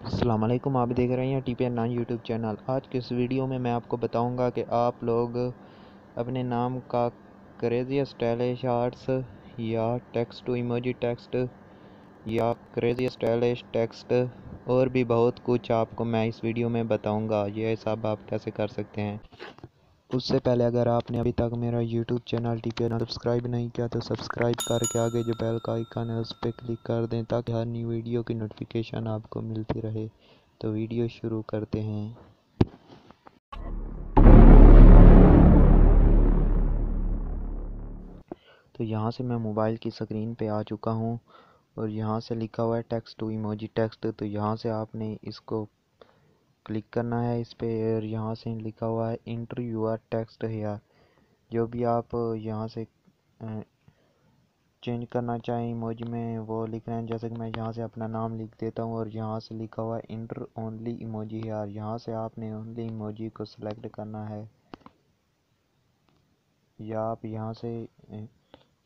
अस्सलाम वालेकुम। आप देख रहे हैं TPN9 यूट्यूब चैनल। आज के इस वीडियो में मैं आपको बताऊंगा कि आप लोग अपने नाम का क्रेजी स्टाइलिश आर्ट्स या टेक्स्ट टू इमोजी टेक्स्ट या क्रेजी स्टाइलिश टेक्स्ट और भी बहुत कुछ आपको मैं इस वीडियो में बताऊंगा। ये सब आप कैसे कर सकते हैं। उससे पहले अगर आपने अभी तक मेरा यूट्यूब चैनल TPN सब्सक्राइब नहीं किया तो सब्सक्राइब करके आगे जो बेल का आइकन है उस पर क्लिक कर दें ताकि हर नई वीडियो की नोटिफिकेशन आपको मिलती रहे। तो वीडियो शुरू करते हैं। तो यहाँ से मैं मोबाइल की स्क्रीन पे आ चुका हूँ और यहाँ से लिखा हुआ है टेक्स्ट टू इमोजी टेक्स्ट। तो यहाँ से आपने इसको क्लिक करना है इस पे और यहाँ से लिखा हुआ है इंटर यूर टेक्स्ट हेयर। जो भी आप यहाँ से चेंज करना चाहें इमोजी में वो लिख रहे हैं। जैसे कि मैं यहाँ से अपना नाम लिख देता हूँ और यहाँ से लिखा हुआ है इंटर ओनली इमोजी हेयर। यहाँ से आपने ओनली इमोजी को सिलेक्ट करना है या आप यहाँ से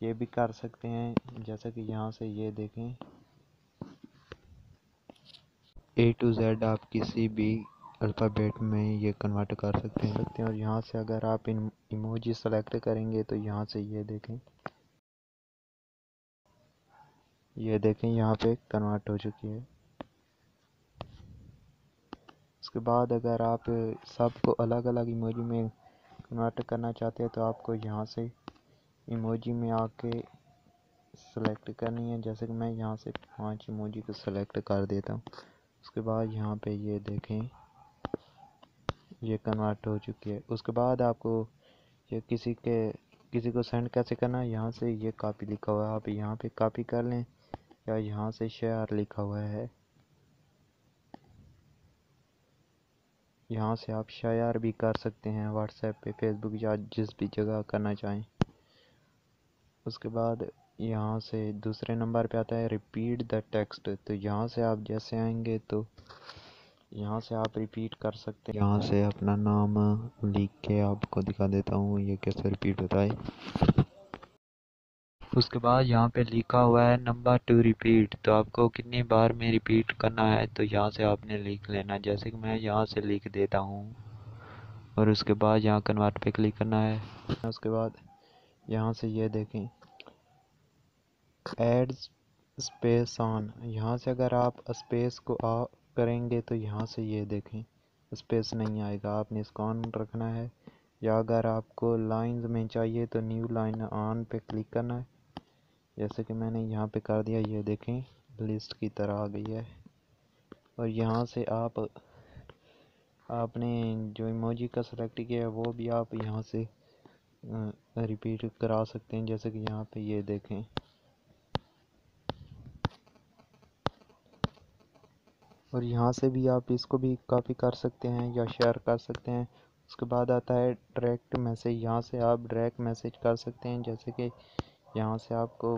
ये भी कर सकते हैं। जैसे कि यहाँ से ये देखें A to Z आप किसी भी अल्फ़ाबेट में ये कन्वर्ट कर सकते हैं। और यहाँ से अगर आप इन इमोजी सेलेक्ट करेंगे तो यहाँ से ये देखें यहाँ पे कन्वर्ट हो चुकी है। उसके बाद अगर आप सबको अलग अलग इमोजी में कन्वर्ट करना चाहते हैं तो आपको यहाँ से इमोजी में आके सेलेक्ट करनी है। जैसे कि मैं यहाँ से 5 इमोजी को सेलेक्ट कर देता हूँ। उसके बाद यहाँ पे ये देखें ये कन्वर्ट हो चुकी है। उसके बाद आपको ये किसी को सेंड कैसे करना है, यहाँ से ये कॉपी लिखा हुआ है आप यहाँ पे कॉपी कर लें या यहाँ से शेयर लिखा हुआ है यहाँ से आप शेयर भी कर सकते हैं व्हाट्सएप पे, फेसबुक या जिस भी जगह करना चाहें। उसके बाद यहाँ से दूसरे नंबर पे आता है रिपीट द टेक्स्ट। तो यहाँ से आप जैसे आएंगे तो यहाँ से आप रिपीट कर सकते हैं। यहाँ से अपना नाम लिख के आपको दिखा देता हूँ ये कैसे रिपीट होता है। उसके बाद यहाँ पे लिखा हुआ है नंबर टू रिपीट। तो आपको कितनी बार में रिपीट करना है तो यहाँ से आपने लिख लेना। जैसे कि मैं यहाँ से लिख देता हूँ और उसके बाद यहाँ कन्वर्ट पे क्लिक करना है। उसके बाद यहाँ से ये देखें ऐड स्पेस ऑन। यहाँ से अगर आप स्पेस को ऑफ करेंगे तो यहाँ से ये देखें स्पेस नहीं आएगा, आपने इसको ऑन रखना है। या अगर आपको लाइंस में चाहिए तो न्यू लाइन ऑन पे क्लिक करना है। जैसे कि मैंने यहाँ पे कर दिया, ये देखें लिस्ट की तरह आ गई है। और यहाँ से आपने जो इमोजी का सेलेक्ट किया है वो भी आप यहाँ से रिपीट करा सकते हैं। जैसे कि यहाँ पे ये देखें और यहाँ से भी आप इसको भी कॉपी कर सकते हैं या शेयर कर सकते हैं। उसके बाद आता है डायरेक्ट मैसेज। यहाँ से आप डायरेक्ट मैसेज कर सकते हैं। जैसे कि यहाँ से आपको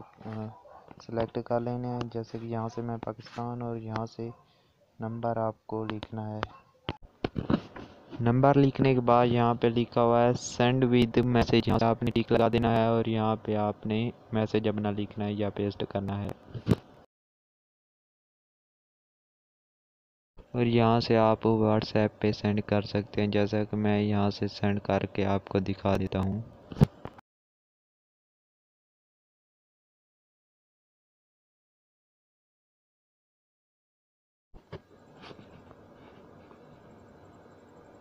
सेलेक्ट कर लेने हैं। जैसे कि यहाँ से मैं पाकिस्तान और यहाँ से नंबर आपको लिखना है। नंबर लिखने के बाद यहाँ पे लिखा हुआ है सेंड विद मैसेज। यहाँ से आपने टिक लगा देना है और यहाँ पे आपने मैसेज अपना लिखना है या पेस्ट करना है। और यहाँ से आप व्हाट्सएप पे सेंड कर सकते हैं। जैसा कि मैं यहाँ से सेंड करके आपको दिखा देता हूँ।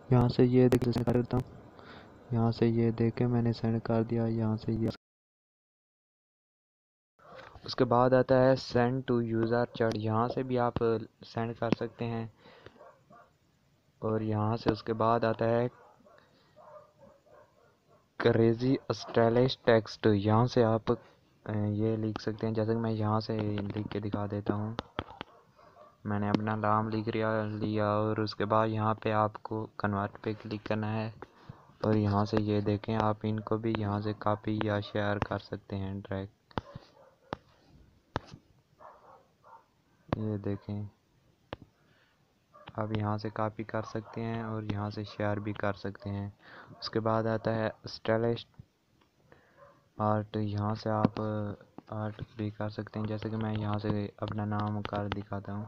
यहाँ से ये देख सेंड करता हूँ। यहाँ से ये देख के मैंने सेंड कर दिया। यहाँ से ये उसके बाद आता है सेंड टू यूज़र चैट। यहाँ से भी आप सेंड कर सकते हैं। और यहाँ से उसके बाद आता है क्रेजी स्टाइलिश टेक्स्ट। यहाँ से आप ये लिख सकते हैं। जैसे कि मैं यहाँ से लिख के दिखा देता हूँ। मैंने अपना नाम लिख लिया और उसके बाद यहाँ पे आपको कन्वर्ट पे क्लिक करना है। और यहाँ से ये देखें आप इनको भी यहाँ से कॉपी या शेयर कर सकते हैं ड्रैग। ये देखें आप यहाँ से कॉपी कर सकते हैं और यहाँ से शेयर भी कर सकते हैं। उसके बाद आता है स्टाइलिश आर्ट। यहाँ से आप आर्ट भी कर सकते हैं। जैसे कि मैं यहाँ से अपना नाम कर दिखाता हूँ।